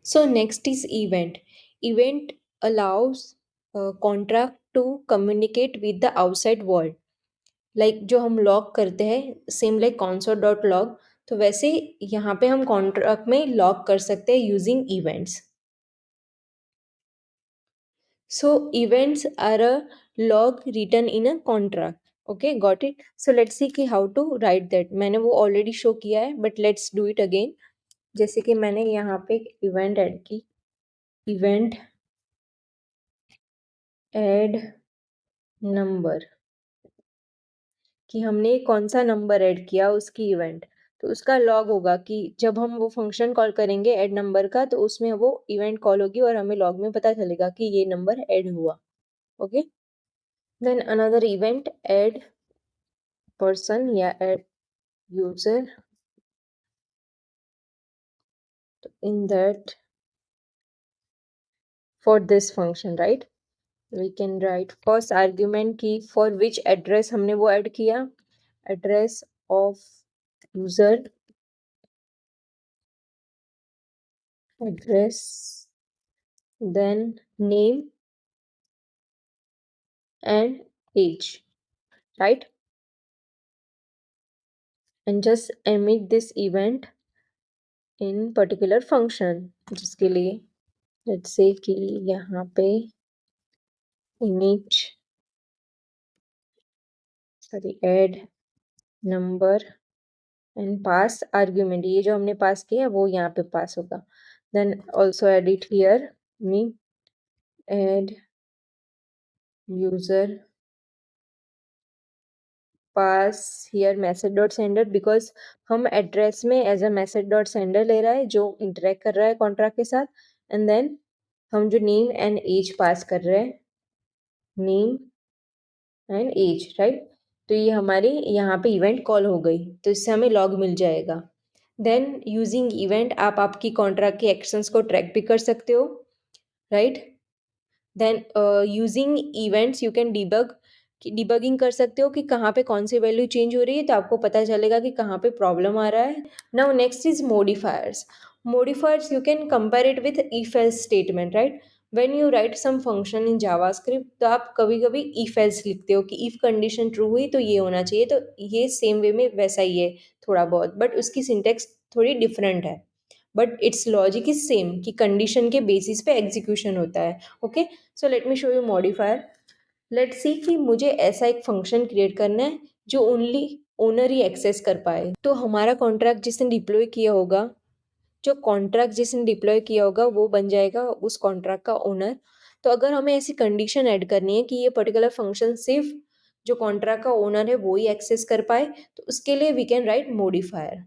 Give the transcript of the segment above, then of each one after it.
So next is event. Event allows contract to communicate with the outside world. Like जो हम log करते हैं same like console dot log, तो वैसे यहाँ पे हम कॉन्ट्रैक्ट में लॉग कर सकते हैं using events. So events are a log written in a contract. Okay, got it. So let's see कि how to write that. मैंने वो already show किया है, but let's do it again. जैसे कि मैंने यहाँ पे एक event ऐड की, event add number, कि हमने कौन सा नंबर ऐड किया उसकी इवेंट, तो उसका लॉग होगा कि जब हम वो फंक्शन कॉल करेंगे ऐड नंबर का, तो उसमें वो इवेंट कॉल होगी और हमें लॉग में पता चलेगा कि ये नंबर ऐड हुआ. Okay, then another event add person या add user. In that, for this function, right, we can write first argument की for which address हमने वो ऐड किया, address of user, address, then name and age, right, and just emit this event in particular function, जिसके लिए let's say कि यहाँ पे init add number and pass argument, ये जो हमने पास किया वो यहाँ पे पास होगा. Then also edit here me add user pass here message dot sender, because हम एड्रेस में as a message dot sender ले रहा है जो इंटरेक्ट कर रहा है कॉन्ट्रैक्ट के साथ. एंड देन हम जो नेम एंड एज पास कर रहे हैं, नेम एंड एज, राइट, तो ये हमारी यहाँ पे इवेंट कॉल हो गई, तो इससे हमें लॉग मिल जाएगा. देन यूजिंग इवेंट आप आपकी कॉन्ट्रैक्ट के एक्शंस को ट्रैक भी कर सकते हो, right. Then using events you can debugging कर सकते हो कि कहाँ पे कौन सी वैल्यू चेंज हो रही है, तो आपको पता चलेगा कि कहाँ पे प्रॉब्लम आ रहा है. Now next is modifiers. Modifiers you can compare it with if else statement, right. When you write some function in JavaScript, तो आप कभी कभी इफ एल्स लिखते हो कि इफ कंडीशन ट्रू हुई तो ये होना चाहिए, तो ये सेम वे में वैसा ही है थोड़ा बहुत, बट उसकी सिंटेक्स थोड़ी डिफरेंट है, but it's logic is same कि कंडीशन के बेसिस पे एग्जीक्यूशन होता है. Okay, so let me show you modifier. Let's see कि मुझे ऐसा एक फंक्शन क्रिएट करना है जो ओनली ओनर ही एक्सेस कर पाए. तो हमारा कॉन्ट्रैक्ट जिसने डिप्लॉय किया होगा, जो कॉन्ट्रैक्ट जिसने डिप्लॉय किया होगा वो बन जाएगा उस कॉन्ट्रैक्ट का ओनर. तो अगर हमें ऐसी कंडीशन ऐड करनी है कि ये पर्टिकुलर फंक्शन सिर्फ जो कॉन्ट्रैक्ट का ओनर है वो ही एक्सेस कर पाए, तो उसके लिए we can write modifier.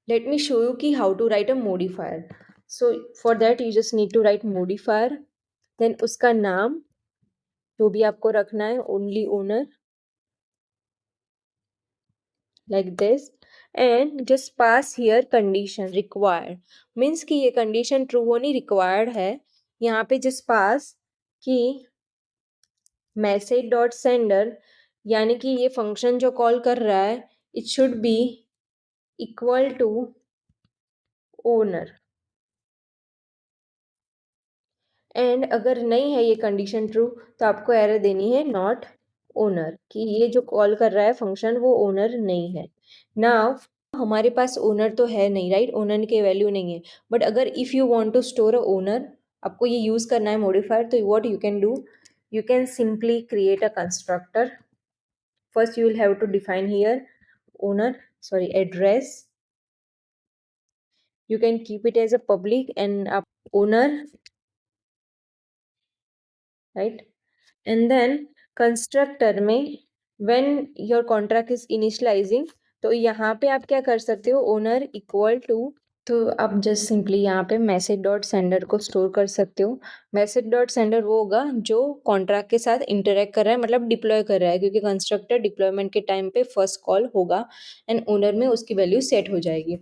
Let me show you ki how to write a modifier. So for that you just need to write modifier, then उसका नाम जो भी आपको रखना है, only owner, like this, and just pass here condition required, means कि ये condition true होनी required है. यहाँ पे just pass कि message dot sender, यानी कि ये function जो कॉल कर रहा है it should be equal to owner. And अगर नहीं है ये कंडीशन ट्रू, तो आपको एरर देनी है नॉट ओनर, कि ये जो कॉल कर रहा है फंक्शन वो ओनर नहीं है. नाउ हमारे पास ओनर तो है नहीं, राइट, ओनर की वैल्यू नहीं है, बट अगर if you want to store a owner, आपको ये यूज़ करना है मॉडिफायर, तो what you can do, you can simply create a constructor. First you will have to define here owner, sorry, address. You can keep it as a public and owner, right. And then constructor में when your contract is initializing, तो यहाँ पे आप क्या कर सकते हो, owner equal to, तो आप जस्ट सिंपली यहाँ पे मैसेज डॉट सेंडर को स्टोर कर सकते हो. मैसेज डॉट सेंडर वो होगा जो कॉन्ट्रैक्ट के साथ इंटरेक्ट कर रहा है, मतलब डिप्लॉय कर रहा है, क्योंकि कंस्ट्रक्टर डिप्लॉयमेंट के टाइम पे फर्स्ट कॉल होगा एंड ओनर में उसकी वैल्यू सेट हो जाएगी.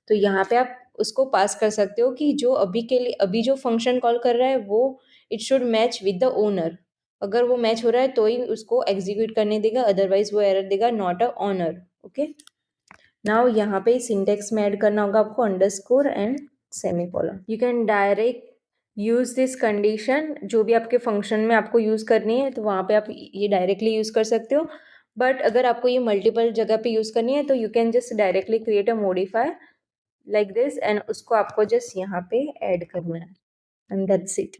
तो यहाँ पे आप उसको पास कर सकते हो कि जो अभी के लिए अभी जो फंक्शन कॉल कर रहा है वो it should match with the owner. अगर वो मैच हो रहा है तो ही उसको एग्जीक्यूट करने देगा, अदरवाइज वो एरर देगा not a owner. Okay, now यहाँ पे सिंटेक्स में ऐड करना होगा आपको underscore and semicolon. You can direct use this condition, जो भी आपके फंक्शन में आपको यूज करनी है तो वहाँ पे आप ये डायरेक्टली यूज कर सकते हो, बट अगर आपको ये मल्टीपल जगह पे यूज करनी है तो you can just directly create a modifier like this and उसको आपको जस्ट यहाँ पे ऐड करना है एंड दैट्स इट,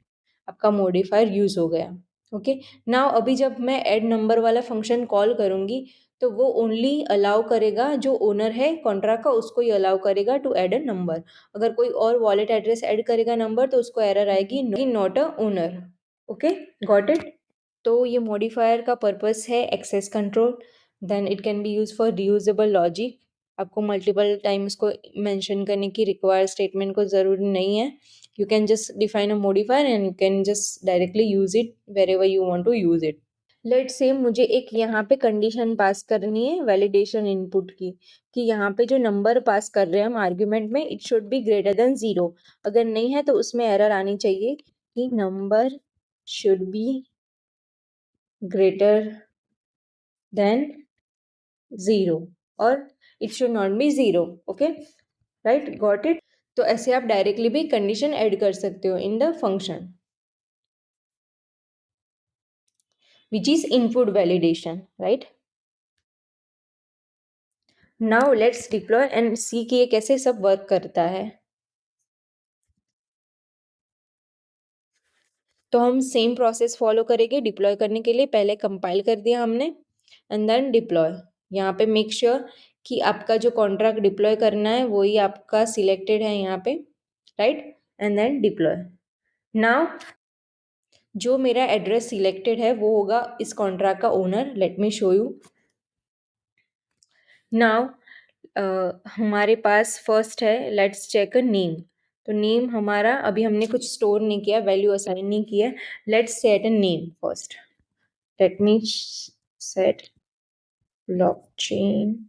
आपका मॉडिफायर यूज हो गया। ओके, नाउ अभी जब मैं ऐड नंबर वाला फंक्शन कॉल करूँगी तो वो ओनली अलाउ करेगा, जो ओनर है कॉन्ट्रैक्ट का उसको ही अलाउ करेगा टू ऐड अ नंबर। अगर कोई और वॉलेट एड्रेस ऐड करेगा नंबर तो उसको एरर आएगी not a owner. Okay, got it. तो ये मॉडिफायर का पर्पस है access control, then it can be use for reusable logic. आपको मल्टीपल टाइम उसको मेंशन करने की रिक्वायर स्टेटमेंट को ज़रूरी नहीं है। You can just define a modifier and you can just directly use it wherever you want to use it. Let's say मुझे एक यहाँ पे कंडीशन पास करनी है वैलिडेशन इनपुट की, कि यहाँ पे जो नंबर पास कर रहे हैं हम आर्ग्यूमेंट में it should be greater than 0। अगर नहीं है तो उसमें एरर आनी चाहिए कि number should be greater than 0 और it should not be 0। Okay, right, got it. तो ऐसे आप डायरेक्टली भी कंडीशन ऐड कर सकते हो in the function which is input validation, right? Now let's deploy and see कि ये कैसे सब वर्क करता है। तो हम सेम प्रोसेस फॉलो करेंगे डिप्लॉय करने के लिए। पहले कंपाइल कर दिया हमने एंड देन डिप्लॉय। यहाँ पे मेक श्योर कि आपका जो कॉन्ट्रैक्ट डिप्लॉय करना है वही आपका सिलेक्टेड है यहाँ पे, right, and then deploy. Now जो मेरा एड्रेस सिलेक्टेड है वो होगा इस कॉन्ट्रैक्ट का owner. Let me show you. Now हमारे पास फर्स्ट है, लेट्स चेक अ नेम। तो नेम हमारा अभी हमने कुछ स्टोर नहीं किया, वैल्यू असाइन नहीं किया। Let's set a name first. Let me set blockchain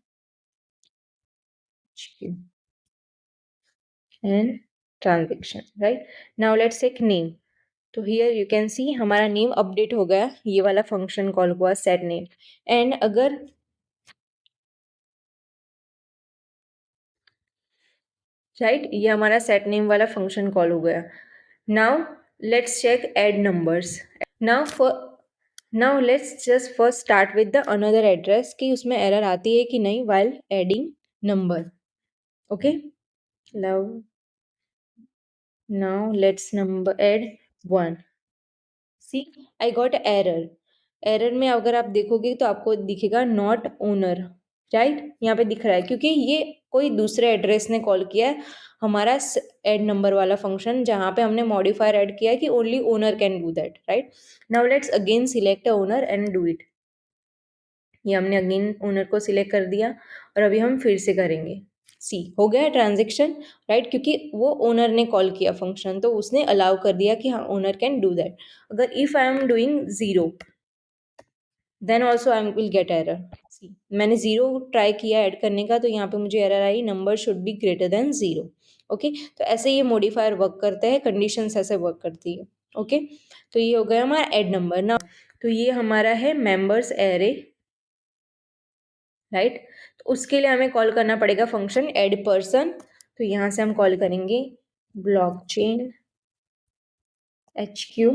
and transaction, right. Now let's take name. तो हियर यू कैन सी हमारा नेम अपडेट हो गया, ये वाला फंक्शन कॉल हुआ सेट नेम। एंड अगर राइट, ये हमारा सेट नेम वाला फंक्शन कॉल हो गया। Now let's check add numbers. Now now let's just first start with the another address कि उसमें एरर आती है कि नहीं while adding number. Okay, now let's number add 1। See, I got error. Error में अगर आप देखोगे तो आपको दिखेगा नॉट ओनर, राइट, यहाँ पे दिख रहा है क्योंकि ये कोई दूसरे एड्रेस ने कॉल किया है हमारा ऐड नंबर वाला फंक्शन, जहाँ पे हमने मॉडिफायर ऐड किया है कि only owner can do that, right. Now let's again select a owner and do it. ये हमने अगेन ओनर को सिलेक्ट कर दिया और अभी हम फिर से करेंगे। सी, हो गया ट्रांजेक्शन, राइट, क्योंकि वो ओनर ने कॉल किया फंक्शन तो उसने अलाउ कर दिया कि हाँ ओनर कैन डू दैट। अगर if I am doing 0 then also I will get error. See, मैंने 0 ट्राई किया ऐड करने का तो यहाँ पे मुझे error I number should be greater than 0। Okay, तो ऐसे ये मॉडिफायर वर्क करता है, कंडीशंस ऐसे वर्क करती है। ओके, तो ये हो गया हमारा ऐड नंबर। ना तो ये हमारा है मेंबर्स एरे, राइट। तो उसके लिए हमें कॉल करना पड़ेगा फंक्शन ऐड पर्सन। तो यहाँ से हम कॉल करेंगे ब्लॉकचेन HQ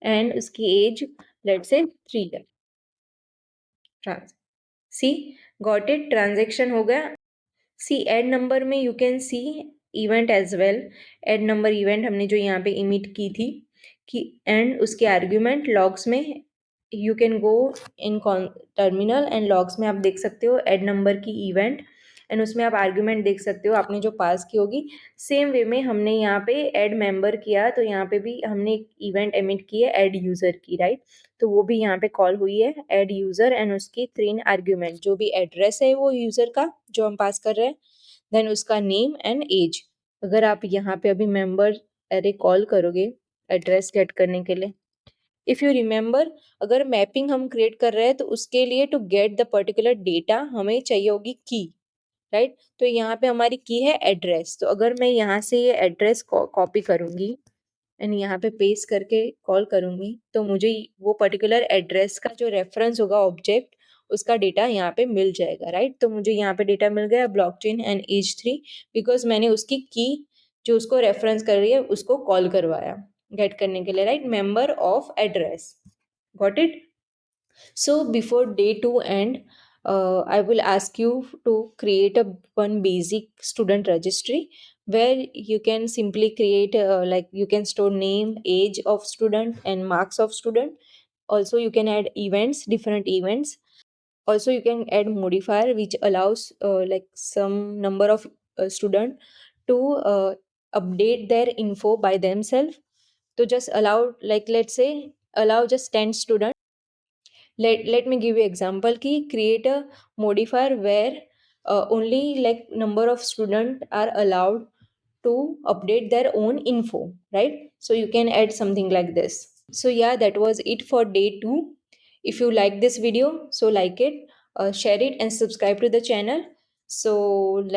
एंड उसकी एज लेट्स से 3 है। Trans see, got it, transaction हो गया। सी, ऐड नंबर में you can see event as well. Add number event हमने जो यहाँ पे इमिट की थी कि एंड उसके आर्ग्यूमेंट लॉग्स में you can go in terminal and logs में आप देख सकते हो ऐड नंबर की इवेंट एंड उसमें आप आर्ग्यूमेंट देख सकते हो आपने जो पास की होगी। सेम वे में हमने यहाँ पे ऐड मेंबर किया तो यहाँ पे भी हमने एक इवेंट एमिट की है ऐड यूज़र की, राइट। तो वो भी यहाँ पे कॉल हुई है ऐड यूज़र एंड उसकी 3 आर्ग्यूमेंट, जो भी एड्रेस है वो यूज़र का जो हम पास कर रहे हैं, देन उसका नेम एंड एज। अगर आप यहाँ पे अभी मेंबर एरे कॉल करोगे एड्रेस गेट करने के लिए, इफ़ यू रिमेंबर अगर मैपिंग हम क्रिएट कर रहे हैं तो उसके लिए to get the particular data हमें चाहिए होगी की, राइट। तो यहाँ पे हमारी की है एड्रेस। तो अगर मैं यहाँ से ये एड्रेस कॉपी करूँगी एंड यहाँ पे पेस्ट करके कॉल करूँगी तो मुझे वो पर्टिकुलर एड्रेस का जो रेफरेंस होगा ऑब्जेक्ट उसका डेटा यहाँ पे मिल जाएगा, राइट। तो मुझे यहाँ पे डेटा मिल गया ब्लॉकचेन एंड एज 3 बिकॉज मैंने उसकी की जो उसको रेफरेंस कर रही है उसको कॉल करवाया गेट करने के लिए, right. Member of address, got it. So before day 2 end, I will ask you to create a one basic student registry where you can simply create like you can store name, age of student and marks of student. Also you can add events, different events. Also you can add modifier which allows like some number of student to update their info by themselves. To just allow, like let's say allow just 10 students. Let me give you example ki create a modifier where only like number of students are allowed to update their own info, right? So you can add something like this. So yeah, that was it for day 2. If you like this video, so like it, share it and subscribe to the channel. So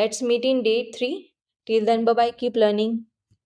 let's meet in day 3. Till then, bye bye, keep learning.